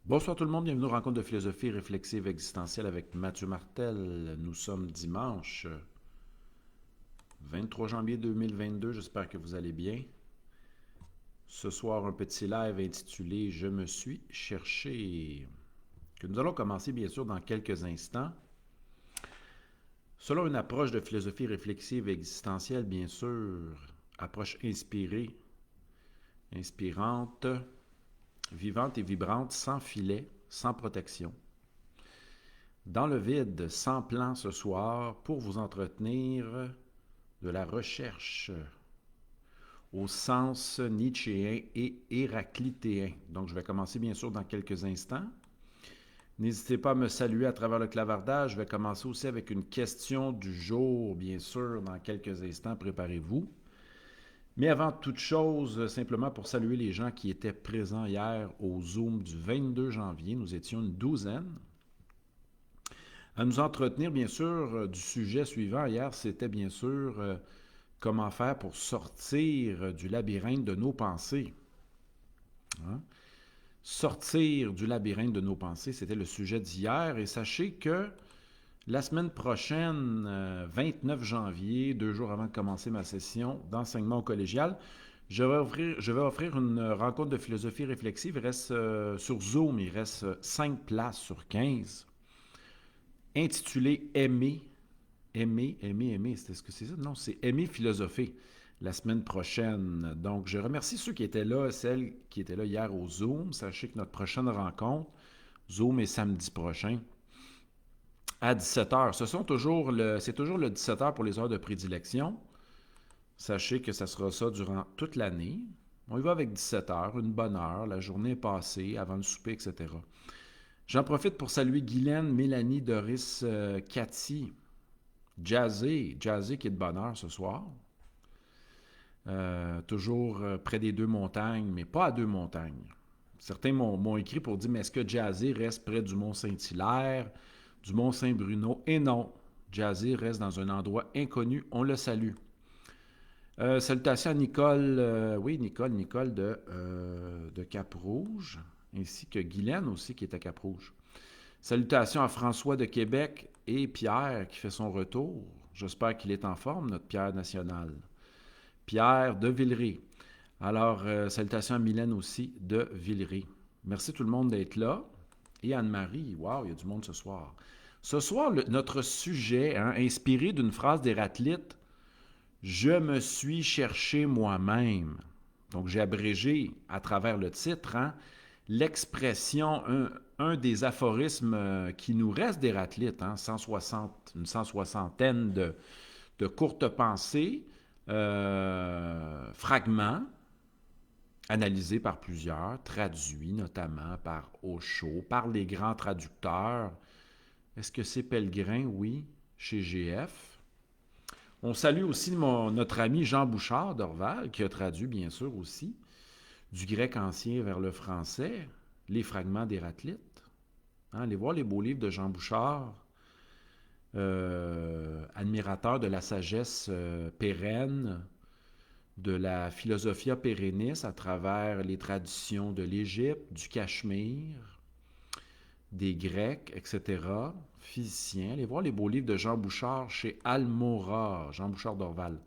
Bonsoir tout le monde, bienvenue aux rencontres de philosophie réflexive existentielle avec Mathieu Martel. Nous sommes dimanche 23 janvier 2022, j'espère que vous allez bien. Ce soir, un petit live intitulé Je me suis cherché, que nous allons commencer bien sûr dans quelques instants. Selon une approche de philosophie réflexive existentielle, bien sûr, approche inspirée, inspirante, vivante et vibrante, sans filet, sans protection. Dans le vide, sans plan ce soir, pour vous entretenir de la recherche au sens nietzschéen et héraclitéen. Donc, je vais commencer bien sûr dans quelques instants. N'hésitez pas à me saluer à travers le clavardage. Je vais commencer aussi avec une question du jour, bien sûr, dans quelques instants. Préparez-vous. Mais avant toute chose, simplement pour saluer les gens qui étaient présents hier au Zoom du 22 janvier. Nous étions une douzaine à nous entretenir, bien sûr, du sujet suivant. Hier, c'était bien sûr comment faire pour sortir du labyrinthe de nos pensées. Hein? Sortir du labyrinthe de nos pensées, c'était le sujet d'hier. Et sachez que la semaine prochaine, 29 janvier, 2 jours avant de commencer ma session d'enseignement collégial, je vais offrir une rencontre de philosophie réflexive. Il reste sur Zoom, il reste 5 places sur 15, intitulée Aimer, c'est ce que c'est ça? Non, c'est Aimer philosopher la semaine prochaine. Donc, je remercie ceux qui étaient là, celles qui étaient là hier au Zoom. Sachez que notre prochaine rencontre, Zoom est samedi prochain, à 17h. C'est toujours le 17h pour les heures de prédilection. Sachez que ça sera ça durant toute l'année. On y va avec 17h, une bonne heure, la journée est passée, avant le souper, etc. J'en profite pour saluer Guylaine, Mélanie, Doris, Cathy, Jazzy qui est de bonne heure ce soir. Toujours près des deux montagnes, mais pas à deux montagnes. Certains m'ont écrit pour dire, mais est-ce que Jazzy reste près du Mont-Saint-Hilaire, du Mont-Saint-Bruno? Et non, Jazzy reste dans un endroit inconnu, on le salue. Salutations à Nicole, Nicole de Cap-Rouge, ainsi que Guylaine aussi qui est à Cap-Rouge. Salutations à François de Québec et Pierre qui fait son retour. J'espère qu'il est en forme, notre Pierre national. Pierre de Villeray. Alors, salutations à Mylène aussi de Villeray. Merci tout le monde d'être là. Et Anne-Marie, waouh, il y a du monde ce soir. Ce soir, notre sujet, inspiré d'une phrase d'Héraclite, je me suis cherché moi-même. Donc, j'ai abrégé à travers le titre l'expression, un des aphorismes qui nous reste d'Héraclite, 160, une 160aine de courtes pensées, fragments, analysés par plusieurs, traduits notamment par Osho, par les grands traducteurs. Est-ce que c'est Pellegrin? Oui, chez GF. On salue aussi notre ami Jean Bouchard d'Orval, qui a traduit bien sûr aussi du grec ancien vers le français, les fragments d'Héraclite. Allez voir les beaux livres de Jean Bouchard, admirateur de la sagesse pérenne, de la philosophia perennis à travers les traditions de l'Égypte, du Cachemire, des Grecs, etc. Physicien. Allez voir les beaux livres de Jean Bouchard chez Almora, Jean Bouchard d'Orval.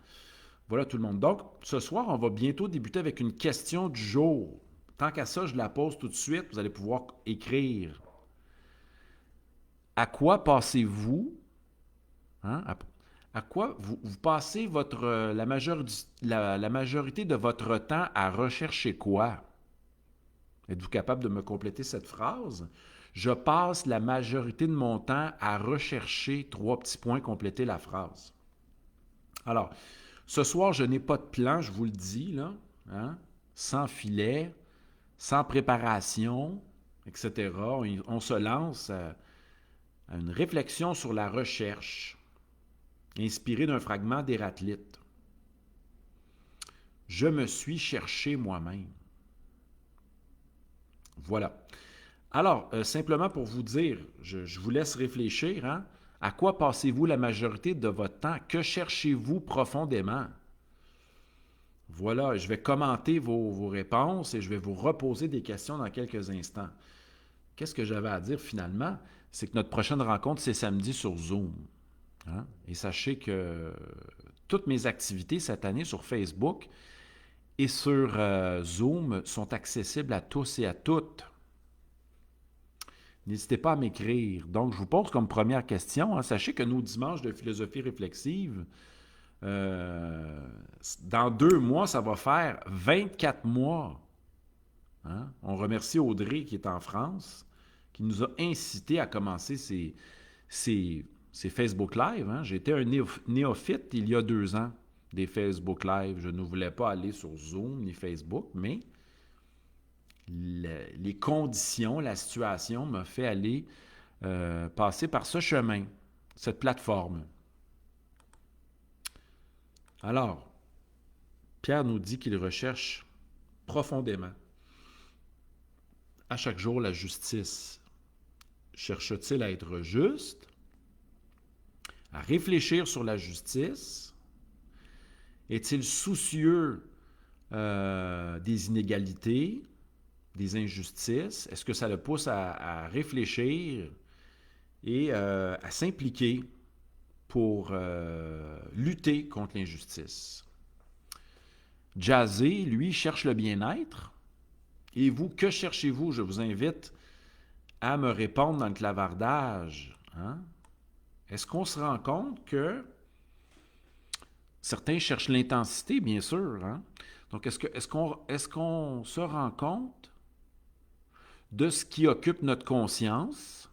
Voilà tout le monde. Donc, ce soir, on va bientôt débuter avec une question du jour. Tant qu'à ça, je la pose tout de suite. Vous allez pouvoir écrire. À quoi passez-vous? Hein? À quoi vous passez la majorité de votre temps à rechercher quoi? Êtes-vous capable de me compléter cette phrase? Je passe la majorité de mon temps à rechercher trois petits points, compléter la phrase. Alors, ce soir, je n'ai pas de plan, je vous le dis, là, sans filet, sans préparation, etc. On se lance à une réflexion sur la recherche, inspirée d'un fragment d'Héraclite. Je me suis cherché moi-même. Voilà. Alors, simplement pour vous dire, je vous laisse réfléchir, à quoi passez-vous la majorité de votre temps? Que cherchez-vous profondément? Voilà, je vais commenter vos réponses et je vais vous reposer des questions dans quelques instants. qu'est-ce que j'avais à dire finalement? C'est que notre prochaine rencontre, c'est samedi sur Zoom. Hein? Et sachez que toutes mes activités cette année sur Facebook et sur Zoom sont accessibles à tous et à toutes. N'hésitez pas à m'écrire. Donc, je vous pose comme première question, hein, sachez que nos dimanches de philosophie réflexive, euh, dans 2 mois, ça va faire 24 mois. Hein? On remercie Audrey qui est en France, qui nous a incité à commencer ces Facebook Live. Hein? J'étais un néophyte il y a 2 ans des Facebook Live. Je ne voulais pas aller sur Zoom ni Facebook, mais les conditions, la situation m'a fait aller passer par ce chemin, cette plateforme. Alors, Pierre nous dit qu'il recherche profondément, à chaque jour, la justice. Cherche-t-il à être juste, à réfléchir sur la justice? Est-il soucieux des inégalités, des injustices? Est-ce que ça le pousse à réfléchir et à s'impliquer pour lutter contre l'injustice? Jazzy, lui, cherche le bien-être. Et vous, que cherchez-vous? Je vous invite à me répondre dans le clavardage. Hein? Est-ce qu'on se rend compte que certains cherchent l'intensité, bien sûr. Hein? Donc, est-ce qu'on se rend compte de ce qui occupe notre conscience,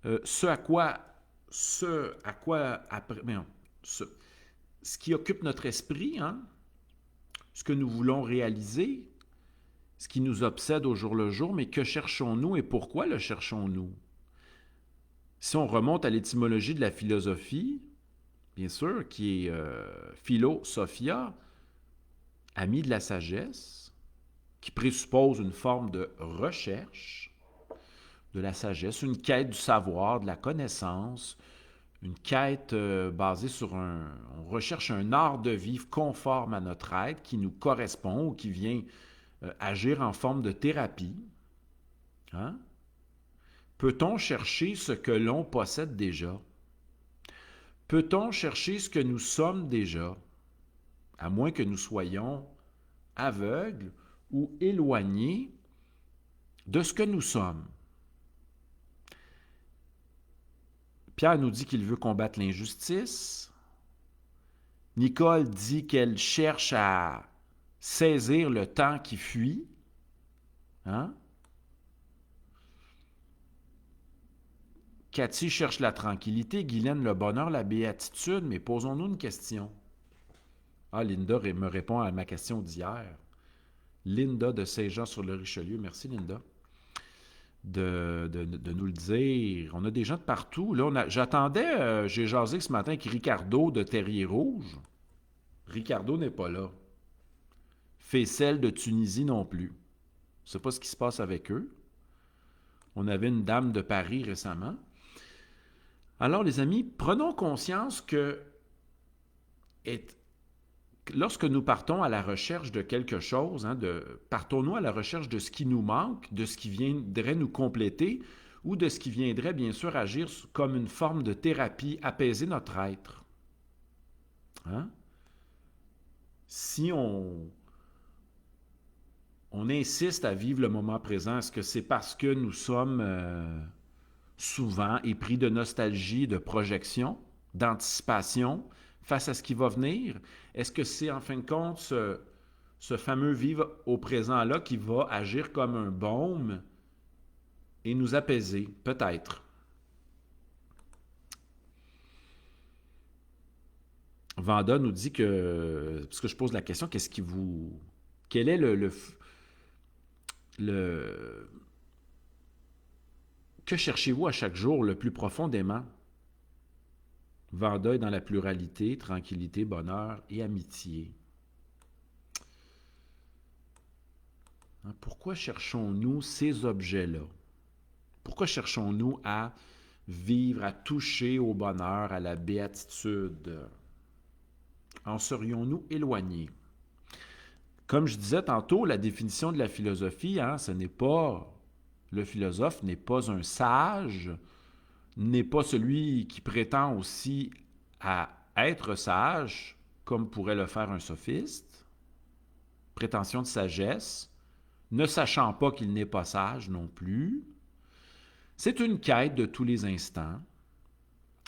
ce qui occupe notre esprit, hein? Ce que nous voulons réaliser, ce qui nous obsède au jour le jour, mais que cherchons-nous et pourquoi le cherchons-nous? Si on remonte à l'étymologie de la philosophie, bien sûr, qui est philosophia, ami de la sagesse, qui présuppose une forme de recherche de la sagesse, une quête du savoir, de la connaissance, une quête basée sur on recherche un art de vivre conforme à notre être, qui nous correspond ou qui vient agir en forme de thérapie. Hein? Peut-on chercher ce que l'on possède déjà? Peut-on chercher ce que nous sommes déjà, à moins que nous soyons aveugles ou éloignés de ce que nous sommes? Pierre nous dit qu'il veut combattre l'injustice. Nicole dit qu'elle cherche à saisir le temps qui fuit. Hein? Cathy cherche la tranquillité, Guylaine le bonheur, la béatitude, mais posons-nous une question. Ah, Linda me répond à ma question d'hier. Linda de Saint-Jean-sur-le-Richelieu. Merci, Linda, de nous le dire. On a des gens de partout. Là, j'attendais, j'ai jasé ce matin avec Ricardo de Terrier-Rouge. Ricardo n'est pas là. Faissel de Tunisie non plus. Je ne sais pas ce qui se passe avec eux. On avait une dame de Paris récemment. Alors, les amis, prenons conscience que lorsque nous partons à la recherche de quelque chose, hein, partons-nous à la recherche de ce qui nous manque, de ce qui viendrait nous compléter ou de ce qui viendrait, bien sûr, agir comme une forme de thérapie, apaiser notre être. Hein? Si on insiste à vivre le moment présent, est-ce que c'est parce que nous sommes souvent épris de nostalgie, de projection, d'anticipation face à ce qui va venir? Est-ce que c'est en fin de compte ce fameux vivre au présent-là qui va agir comme un baume et nous apaiser? Peut-être. Vanda nous dit que, parce que je pose la question, quel est que cherchez-vous à chaque jour le plus profondément? Vanda est dans la pluralité, tranquillité, bonheur et amitié. Pourquoi cherchons-nous ces objets-là? Pourquoi cherchons-nous à vivre, à toucher au bonheur, à la béatitude? En serions-nous éloignés? Comme je disais tantôt, la définition de la philosophie, ce n'est pas... Le philosophe n'est pas un sage, n'est pas celui qui prétend aussi à être sage, comme pourrait le faire un sophiste, prétention de sagesse, ne sachant pas qu'il n'est pas sage non plus. C'est une quête de tous les instants.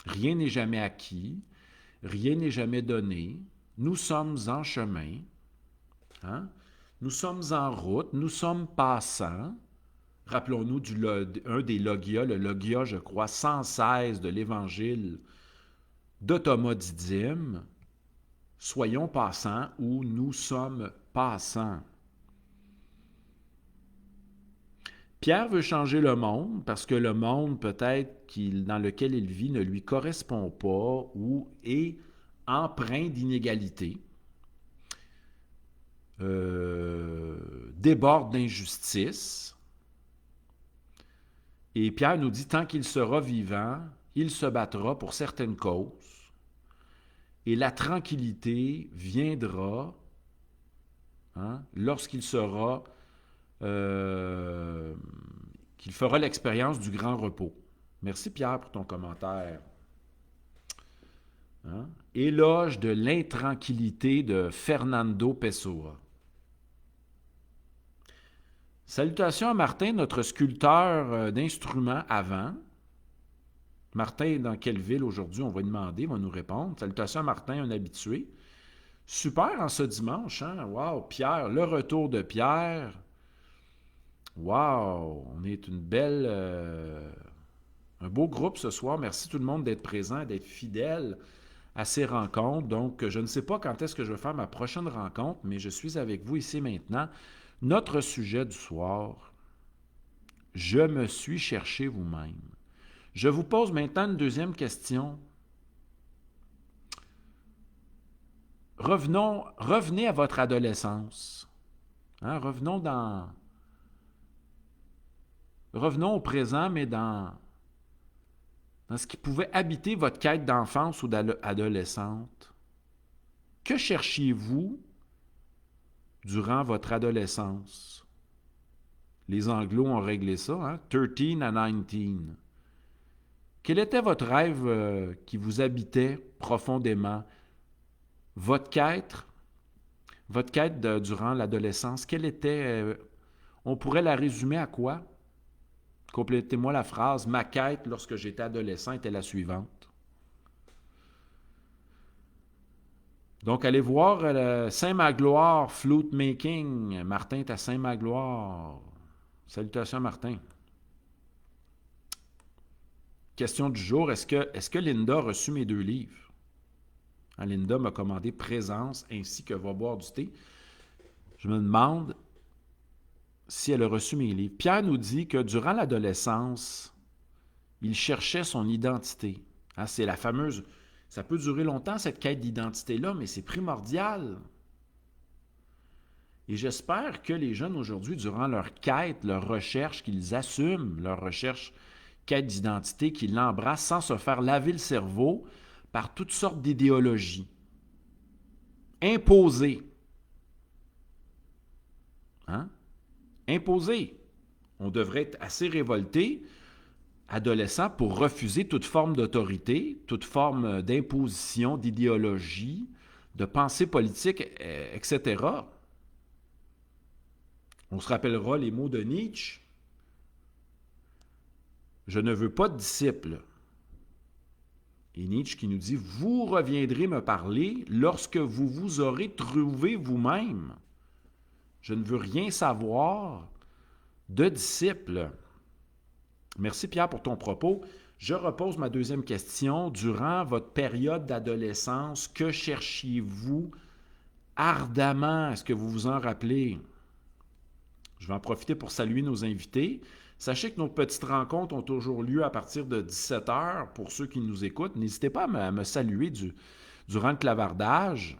Rien n'est jamais acquis, rien n'est jamais donné. Nous sommes en chemin, hein? Nous sommes en route, nous sommes passants. Rappelons-nous un des logia, le logia, je crois, 116 de l'Évangile de Thomas Didyme. Soyons passants ou nous sommes passants. Pierre veut changer le monde parce que le monde peut-être dans lequel il vit ne lui correspond pas ou est empreint d'inégalité, déborde d'injustice. Et Pierre nous dit, tant qu'il sera vivant, il se battra pour certaines causes. Et la tranquillité viendra lorsqu'il sera, qu'il fera l'expérience du grand repos. Merci Pierre pour ton commentaire. Éloge de l'intranquillité de Fernando Pessoa. Salutations à Martin, notre sculpteur d'instruments avant. Martin est dans quelle ville aujourd'hui? On va lui demander, il va nous répondre. Salutations à Martin, un habitué. Super en ce dimanche, hein? Wow, Pierre, le retour de Pierre. Wow, on est une belle... un beau groupe ce soir. Merci tout le monde d'être présent, d'être fidèle à ces rencontres. Donc, je ne sais pas quand est-ce que je vais faire ma prochaine rencontre, mais je suis avec vous ici maintenant. Notre sujet du soir, je me suis cherché vous-même. Je vous pose maintenant une deuxième question. Revenez à votre adolescence. Revenons au présent, mais dans ce qui pouvait habiter votre quête d'enfance ou d'adolescente. Que cherchiez-vous durant votre adolescence? Les Anglos ont réglé ça, 13 à 19. Quel était votre rêve qui vous habitait profondément? Votre quête durant l'adolescence, quelle était... on pourrait la résumer à quoi? Complétez-moi la phrase. Ma quête lorsque j'étais adolescent était la suivante. Donc, allez voir Saint-Magloire, Flute Making. Martin est à Saint-Magloire. Salutations, Martin. Question du jour, est-ce que Linda a reçu mes 2 livres? Linda m'a commandé Présence ainsi que Va boire du thé. Je me demande si elle a reçu mes livres. Pierre nous dit que durant l'adolescence, il cherchait son identité. C'est la fameuse... Ça peut durer longtemps, cette quête d'identité-là, mais c'est primordial. Et j'espère que les jeunes aujourd'hui, durant leur quête, leur recherche, qu'ils assument leur recherche, quête d'identité, qu'ils l'embrassent sans se faire laver le cerveau par toutes sortes d'idéologies. Imposées. Imposées. On devrait être assez révolté, adolescent, pour refuser toute forme d'autorité, toute forme d'imposition, d'idéologie, de pensée politique, etc. On se rappellera les mots de Nietzsche. Je ne veux pas de disciples. Et Nietzsche qui nous dit, vous reviendrez me parler lorsque vous vous aurez trouvé vous-même. Je ne veux rien savoir de disciples. Merci Pierre pour ton propos. Je repose ma deuxième question. Durant votre période d'adolescence, que cherchiez-vous ardemment? Est-ce que vous vous en rappelez? Je vais en profiter pour saluer nos invités. Sachez que nos petites rencontres ont toujours lieu à partir de 17h pour ceux qui nous écoutent. N'hésitez pas à me saluer durant le clavardage.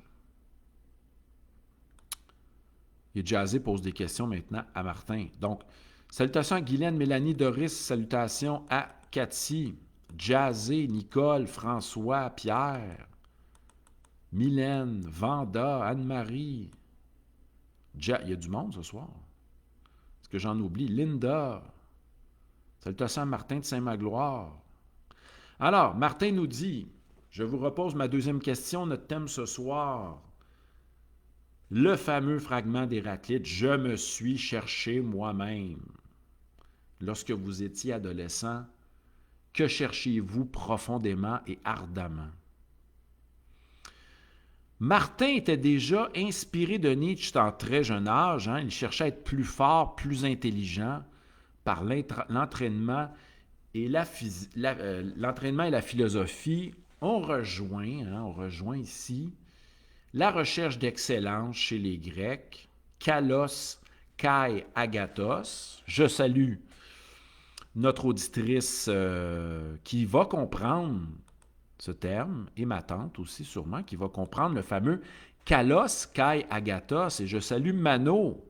Et Jazzé pose des questions maintenant à Martin. Donc, salutations à Guylaine, Mélanie, Doris, salutations à Cathy, Jazzé, Nicole, François, Pierre, Mylène, Vanda, Anne-Marie, Il y a du monde ce soir. Est-ce que j'en oublie? Linda. Salutations à Martin de Saint-Magloire. Alors, Martin nous dit, je vous repose ma deuxième question, notre thème ce soir. Le fameux fragment d'Héraclite, je me suis cherché moi-même. Lorsque vous étiez adolescent, que cherchiez-vous profondément et ardemment? Martin était déjà inspiré de Nietzsche en très jeune âge. Il cherchait à être plus fort, plus intelligent par l'entraînement et l'entraînement et la philosophie. On rejoint ici la recherche d'excellence chez les Grecs, kalos, kai, agathos. Je salue notre auditrice qui va comprendre ce terme, et ma tante aussi sûrement, qui va comprendre le fameux kalos, kai, agathos. Et je salue Mano,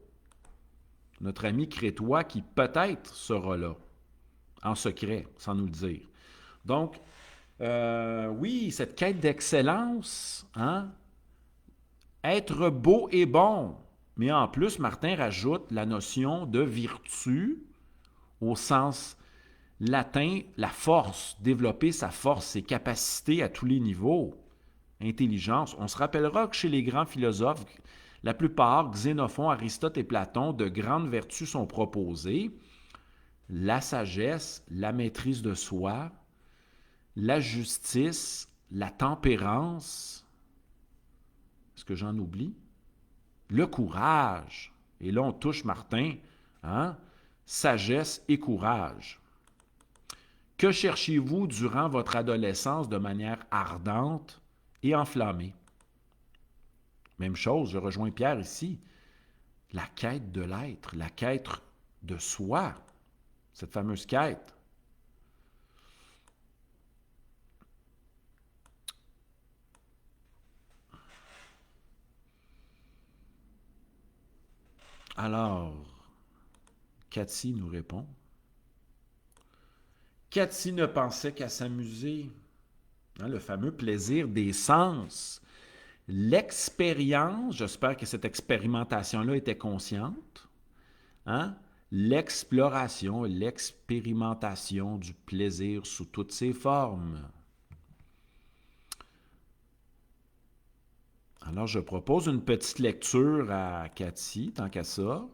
notre ami crétois, qui peut-être sera là, en secret, sans nous le dire. Donc, oui, cette quête d'excellence, être beau et bon. Mais en plus, Martin rajoute la notion de vertu au sens latin, la force, développer sa force, ses capacités à tous les niveaux, intelligence. On se rappellera que chez les grands philosophes, la plupart, Xénophon, Aristote et Platon, de grandes vertus sont proposées. La sagesse, la maîtrise de soi, la justice, la tempérance. Est-ce que j'en oublie? Le courage. Et là, on touche Martin, sagesse et courage. Que cherchiez-vous durant votre adolescence de manière ardente et enflammée? Même chose, je rejoins Pierre ici. La quête de l'être, la quête de soi, cette fameuse quête. Alors, Cathy nous répond. Cathy ne pensait qu'à s'amuser. Le fameux plaisir des sens. L'expérience, j'espère que cette expérimentation-là était consciente. L'exploration, l'expérimentation du plaisir sous toutes ses formes. Alors, je propose une petite lecture à Cathy, tant qu'à ça.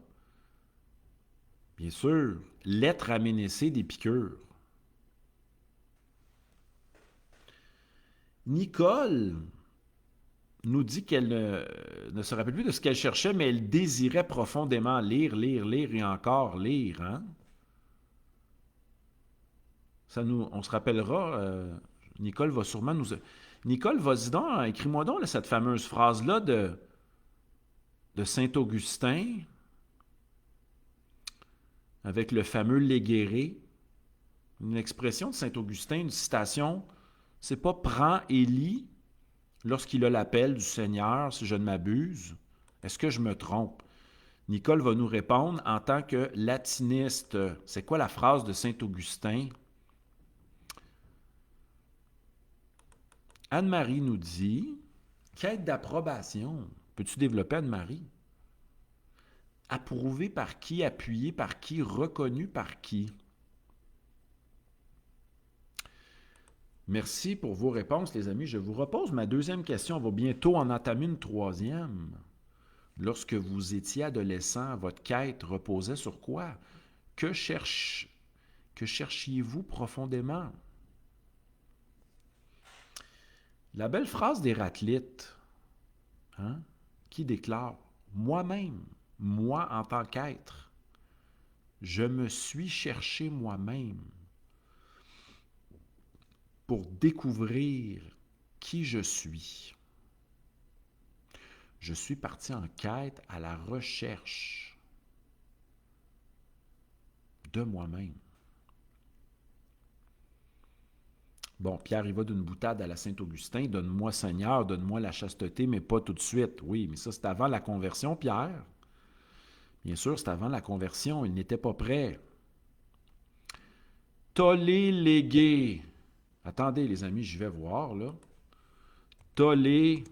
Bien sûr, Lettre à Ménécée d'Épicure. Nicole nous dit qu'elle ne se rappelle plus de ce qu'elle cherchait, mais elle désirait profondément lire, lire, lire et encore lire. On se rappellera, Nicole va sûrement nous... Nicole, vas-y donc, écris-moi donc cette fameuse phrase-là de Saint-Augustin, avec le fameux légéré. Une expression de Saint-Augustin, une citation, c'est pas « prends et lis » lorsqu'il a l'appel du Seigneur, si je ne m'abuse. Est-ce que je me trompe? Nicole va nous répondre en tant que latiniste. C'est quoi la phrase de Saint-Augustin? Anne-Marie nous dit « Quête d'approbation ». Peux-tu développer, Anne-Marie? Approuvé par qui? Appuyé par qui? Reconnu par qui? Merci pour vos réponses, les amis. Je vous repose ma deuxième question. On va bientôt en entamer une troisième. Lorsque vous étiez adolescent, votre quête reposait sur quoi? Que cherchiez-vous profondément? La belle phrase d'Héraclite, qui déclare « Moi-même, moi en tant qu'être, je me suis cherché moi-même pour découvrir qui je suis. Je suis parti en quête à la recherche de moi-même. » Bon, Pierre, il va d'une boutade à la Saint-Augustin. « Donne-moi, Seigneur, donne-moi la chasteté, mais pas tout de suite. » Oui, mais ça, c'est avant la conversion, Pierre. Bien sûr, c'est avant la conversion. Il n'était pas prêt. Tollé légué. Attendez, les amis, je vais voir, là. Tollé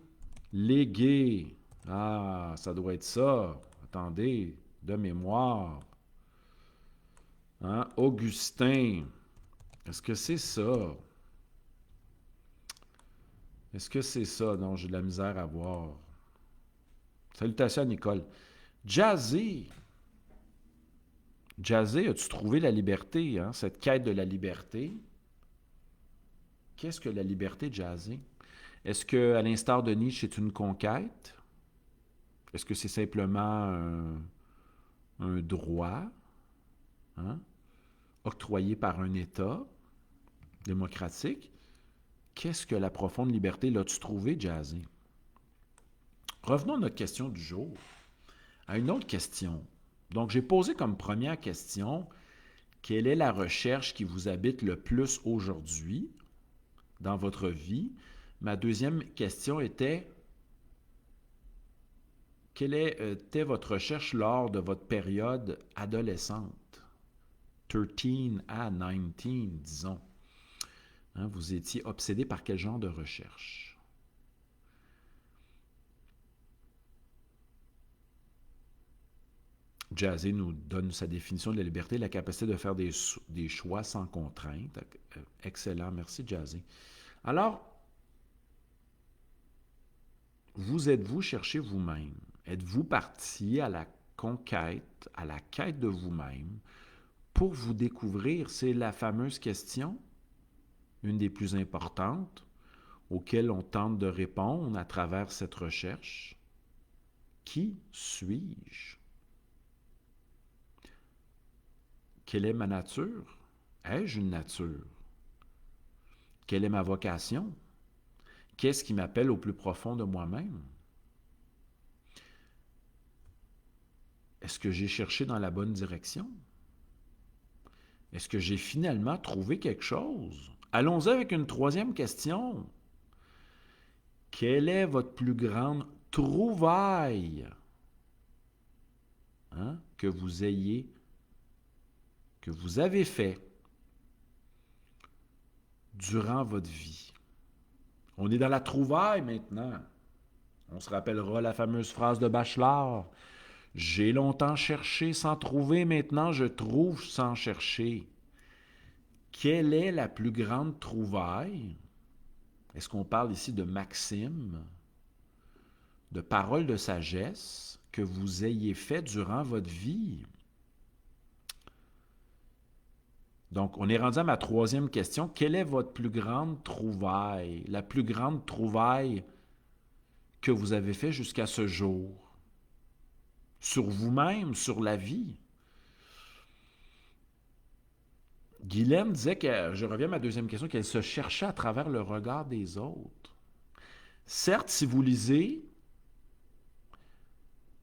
légué. Ah, ça doit être ça. Attendez, de mémoire. Hein? Augustin. Est-ce que c'est ça? Est-ce que c'est ça? Non, j'ai de la misère à voir. Salutations à Nicole. Jazzy. Jazzy, as-tu trouvé la liberté, hein? Cette quête de la liberté? Qu'est-ce que la liberté, Jazzy? Est-ce que, à l'instar de Nietzsche, c'est une conquête? Est-ce que c'est simplement un droit, hein, octroyé par un État démocratique? Qu'est-ce que la profonde liberté? L'as-tu trouvé, Jazzy? Revenons à notre question du jour. À une autre question. Donc, j'ai posé comme première question, quelle est la recherche qui vous habite le plus aujourd'hui dans votre vie? Ma deuxième question était, quelle était votre recherche lors de votre période adolescente? 13 à 19, disons. Hein, vous étiez obsédé par quel genre de recherche? Jazzy nous donne sa définition de la liberté, la capacité de faire des choix sans contrainte. Excellent, merci Jazzy. Alors, vous êtes-vous cherché vous-même? Êtes-vous parti à la conquête, à la quête de vous-même pour vous découvrir? C'est la fameuse question, une des plus importantes, auxquelles on tente de répondre à travers cette recherche. Qui suis-je? Quelle est ma nature? Ai-je une nature? Quelle est ma vocation? Qu'est-ce qui m'appelle au plus profond de moi-même? Est-ce que j'ai cherché dans la bonne direction? Est-ce que j'ai finalement trouvé quelque chose? Allons-y avec une troisième question. Quelle est votre plus grande trouvaille, hein, que vous avez fait durant votre vie? On est dans la trouvaille maintenant. On se rappellera la fameuse phrase de Bachelard. J'ai longtemps cherché sans trouver, maintenant je trouve sans chercher. Quelle est la plus grande trouvaille? Est-ce qu'on parle ici de maximes, de paroles de sagesse que vous ayez fait durant votre vie? Donc, on est rendu à ma troisième question. Quelle est votre plus grande trouvaille? La plus grande trouvaille que vous avez fait jusqu'à ce jour? Sur vous-même, sur la vie? Guylaine disait que, je reviens à ma deuxième question, qu'elle se cherchait à travers le regard des autres. Certes, si vous lisez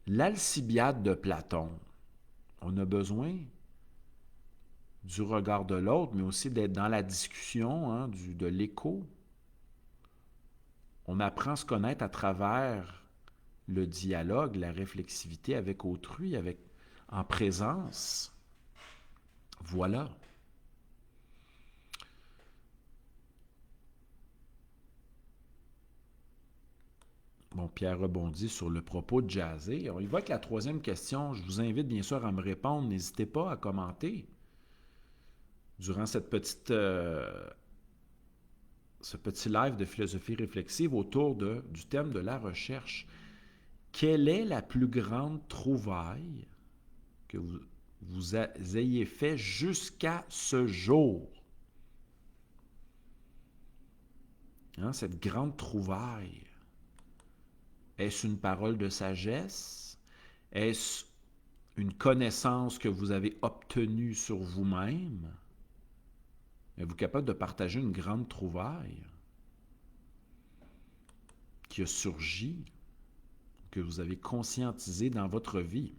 l'Alcibiade de Platon, on a besoin du regard de l'autre, mais aussi d'être dans la discussion, hein, de l'écho. On apprend à se connaître à travers le dialogue, la réflexivité avec autrui, en présence. Voilà. Bon, Pierre rebondit sur le propos de Jazzy. On y va avec la troisième question. Je vous invite bien sûr à me répondre. N'hésitez pas à commenter durant ce petit live de philosophie réflexive autour du thème de la recherche. Quelle est la plus grande trouvaille que vous ayez fait jusqu'à ce jour? Hein, cette grande trouvaille. Est-ce une parole de sagesse? Est-ce une connaissance que vous avez obtenue sur vous-même? Êtes-vous capable de partager une grande trouvaille qui a surgi, que vous avez conscientisé dans votre vie?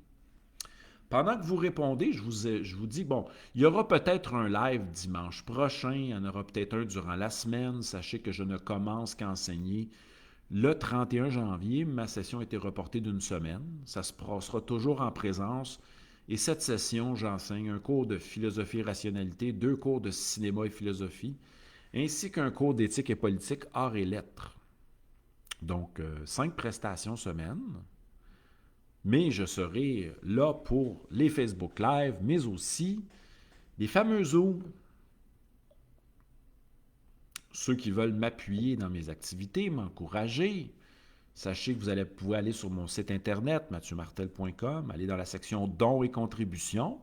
Pendant que vous répondez, je vous dis, bon, il y aura peut-être un live dimanche prochain, il y en aura peut-être un durant la semaine. Sachez que je ne commence qu'à enseigner le 31 janvier. Ma session a été reportée d'une semaine. Ça se passera toujours en présence. Et cette session, j'enseigne un cours de philosophie et rationalité, 2 cours de cinéma et philosophie, ainsi qu'un cours d'éthique et politique, arts et lettres. Donc, 5 prestations semaine. Mais je serai là pour les Facebook Live, mais aussi les fameux Zooms. Ceux qui veulent m'appuyer dans mes activités, m'encourager, sachez que vous pouvez aller sur mon site internet, mathieumartel.com, aller dans la section dons et contributions.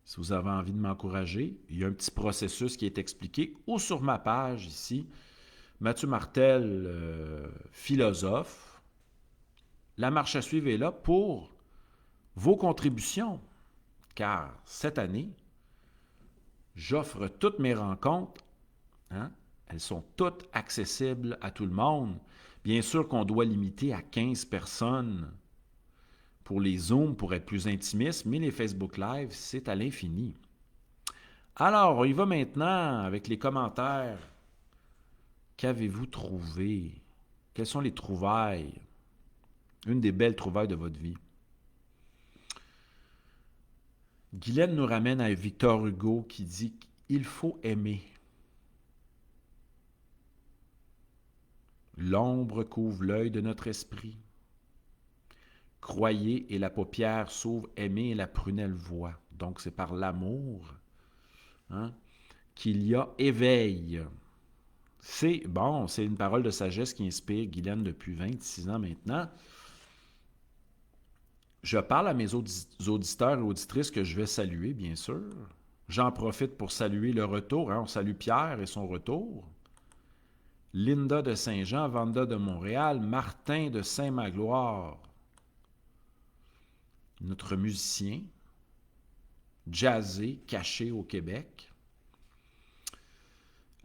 Si vous avez envie de m'encourager, il y a un petit processus qui est expliqué, ou sur ma page ici, Mathieu Martel, philosophe. La marche à suivre est là pour vos contributions, car cette année, j'offre toutes mes rencontres. Hein? Elles sont toutes accessibles à tout le monde. Bien sûr qu'on doit limiter à 15 personnes pour les Zooms pour être plus intimistes, mais les Facebook Live, c'est à l'infini. Alors, on y va maintenant avec les commentaires. Qu'avez-vous trouvé? Quelles sont les trouvailles? Une des belles trouvailles de votre vie. Guylaine nous ramène à Victor Hugo qui dit qu'il faut aimer. L'ombre couvre l'œil de notre esprit. Croyez et la paupière s'ouvre, aimez et la prunelle voit. Donc c'est par l'amour qu'il y a éveil. C'est une parole de sagesse qui inspire Guylaine depuis 26 ans maintenant. Je parle à mes auditeurs et auditrices que je vais saluer, bien sûr. J'en profite pour saluer le retour. On salue Pierre et son retour. Linda de Saint-Jean, Vanda de Montréal, Martin de Saint-Magloire, notre musicien, jazzé, caché au Québec.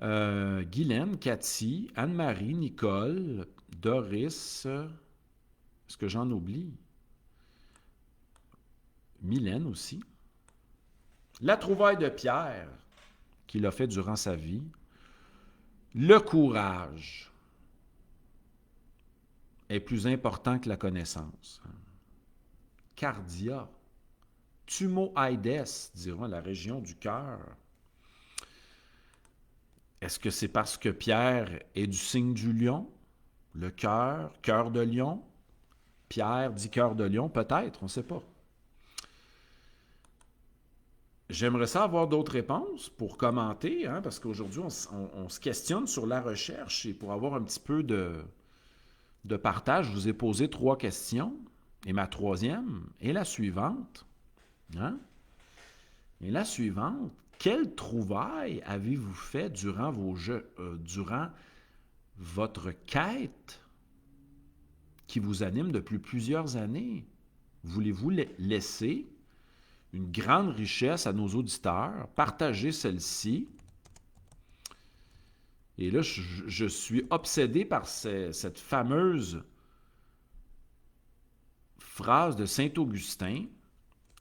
Guylaine, Cathy, Anne-Marie, Nicole, Doris, est-ce que j'en oublie? Mylène aussi. La trouvaille de Pierre, qu'il a fait durant sa vie. Le courage est plus important que la connaissance. Cardia, Tumo-Aides, diront la région du cœur. Est-ce que c'est parce que Pierre est du signe du lion? Le cœur, cœur de lion? Pierre dit cœur de lion, peut-être, on ne sait pas. J'aimerais ça avoir d'autres réponses pour commenter, parce qu'aujourd'hui, on se questionne sur la recherche et pour avoir un petit peu de partage, je vous ai posé 3 questions. Et ma troisième est la suivante. Et la suivante, quelle trouvaille avez-vous fait durant durant votre quête qui vous anime depuis plusieurs années? Voulez-vous laisser une grande richesse à nos auditeurs, partager celle-ci? Et là, je suis obsédé par cette fameuse phrase de Saint-Augustin.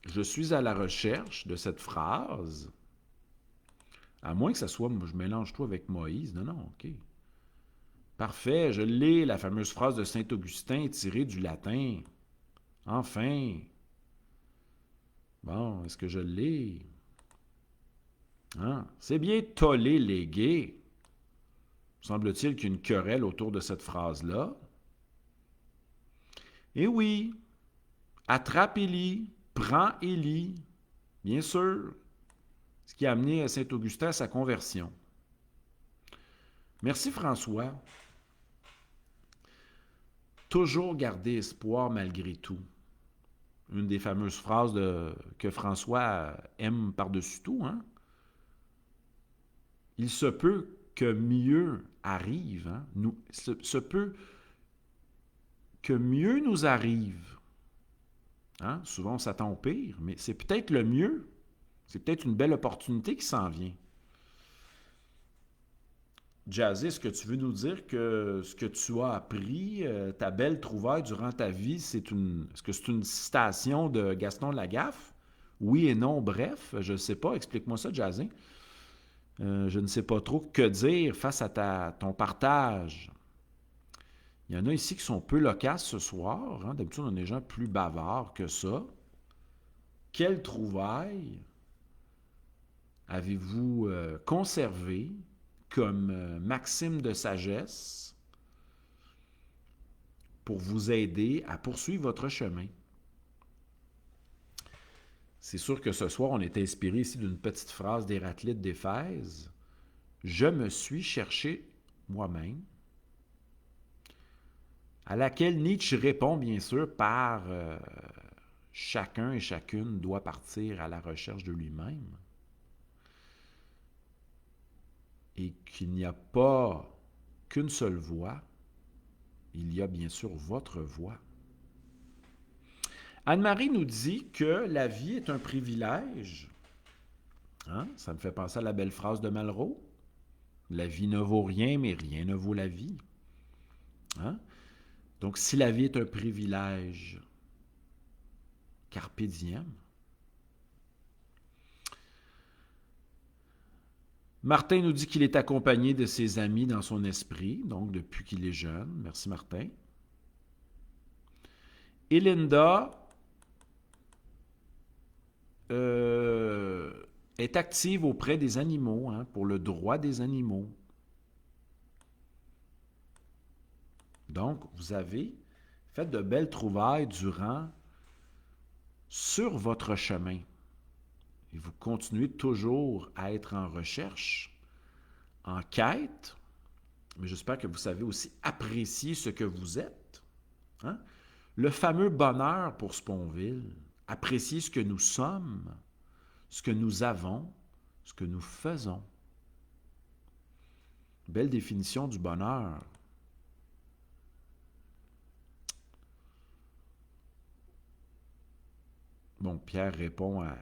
Je suis à la recherche de cette phrase. À moins que ça soit, je mélange tout avec Moïse. Non, OK. Parfait, je l'ai, la fameuse phrase de Saint-Augustin tirée du latin. Enfin. Bon, est-ce que je l'ai? C'est bien tollé légué. Semble-t-il qu'il y a une querelle autour de cette phrase-là. Eh oui, attrape Élie, prends Élie, bien sûr, ce qui a amené Saint-Augustin à sa conversion. Merci François. Toujours garder espoir malgré tout. Une des fameuses phrases que François aime par-dessus tout. Il se peut que mieux arrive. Se peut que mieux nous arrive. Souvent, on s'attend au pire, mais c'est peut-être le mieux. C'est peut-être une belle opportunité qui s'en vient. Jazzy, est-ce que tu veux nous dire que ce que tu as appris, ta belle trouvaille durant ta vie, est-ce que c'est une citation de Gaston Lagaffe? Oui et non, bref, je ne sais pas. Explique-moi ça, Jazzy. Je ne sais pas trop que dire face à ton partage. Il y en a ici qui sont peu loquaces ce soir. D'habitude, on a des gens plus bavards que ça. Quelle trouvaille avez-vous conservé comme maxime de sagesse pour vous aider à poursuivre votre chemin. C'est sûr que ce soir, on est inspiré ici d'une petite phrase d'Héraclite d'Éphèse. « Je me suis cherché moi-même », à laquelle Nietzsche répond bien sûr par chacun et chacune doit partir à la recherche de lui-même et qu'il n'y a pas qu'une seule voie, il y a bien sûr votre voie. Anne-Marie nous dit que la vie est un privilège. Hein? Ça me fait penser à la belle phrase de Malraux. La vie ne vaut rien, mais rien ne vaut la vie. Hein? Donc, si la vie est un privilège, carpe diem. Martin nous dit qu'il est accompagné de ses amis dans son esprit, donc depuis qu'il est jeune. Merci Martin. Et Linda est active auprès des animaux, hein, pour le droit des animaux. Donc, vous avez fait de belles trouvailles sur votre chemin. Et vous continuez toujours à être en recherche, en quête, mais j'espère que vous savez aussi apprécier ce que vous êtes. Hein? Le fameux bonheur pour Sponville, apprécier ce que nous sommes, ce que nous avons, ce que nous faisons. Belle définition du bonheur. Bon, Pierre répond à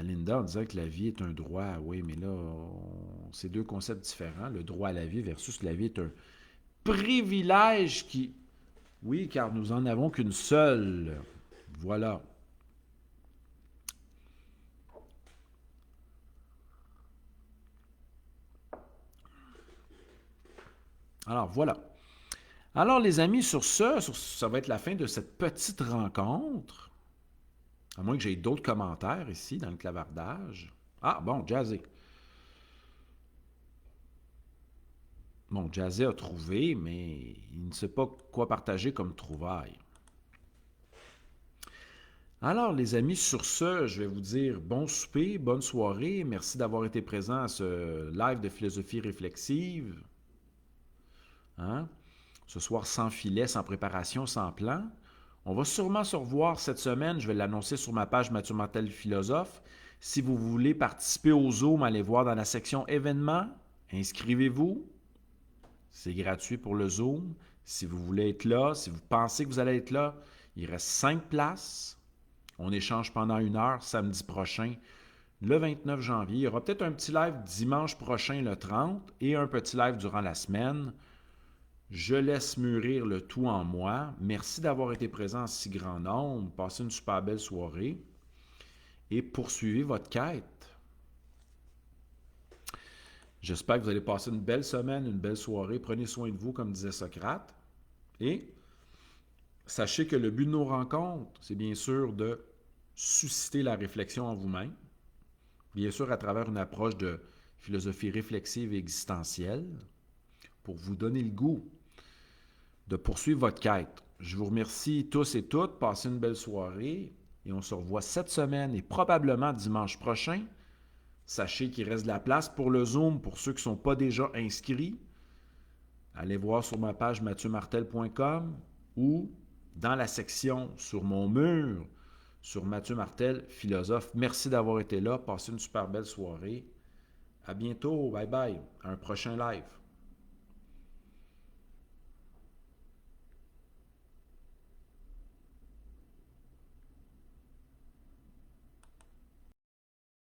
Linda en disant que la vie est un droit. Oui, mais là, c'est deux concepts différents. Le droit à la vie versus la vie est un privilège qui... Oui, car nous en avons qu'une seule. Voilà. Alors, voilà. Alors, les amis, ça va être la fin de cette petite rencontre. À moins que j'aie d'autres commentaires ici dans le clavardage. Ah, bon, Jazzy. Bon, Jazzy a trouvé, mais il ne sait pas quoi partager comme trouvaille. Alors, les amis, sur ce, je vais vous dire bon souper, bonne soirée. Merci d'avoir été présent à ce live de philosophie réflexive. Hein? Ce soir, sans filet, sans préparation, sans plan. On va sûrement se revoir cette semaine. Je vais l'annoncer sur ma page Mathieu Martel Philosophe. Si vous voulez participer au Zoom, allez voir dans la section événements. Inscrivez-vous. C'est gratuit pour le Zoom. Si vous voulez être là, si vous pensez que vous allez être là, il reste 5 places. On échange pendant 1 heure samedi prochain, le 29 janvier. Il y aura peut-être un petit live dimanche prochain, le 30, et un petit live durant la semaine. Je laisse mûrir le tout en moi. Merci d'avoir été présent en si grand nombre. Passez une super belle soirée et poursuivez votre quête. J'espère que vous allez passer une belle semaine, une belle soirée. Prenez soin de vous, comme disait Socrate. Et sachez que le but de nos rencontres, c'est bien sûr de susciter la réflexion en vous-même. Bien sûr, à travers une approche de philosophie réflexive et existentielle, pour vous donner le goût de poursuivre votre quête. Je vous remercie tous et toutes. Passez une belle soirée et on se revoit cette semaine et probablement dimanche prochain. Sachez qu'il reste de la place pour le Zoom pour ceux qui ne sont pas déjà inscrits. Allez voir sur ma page mathieumartel.com ou dans la section sur mon mur sur Mathieu Martel, philosophe. Merci d'avoir été là. Passez une super belle soirée. À bientôt. Bye bye. À un prochain live.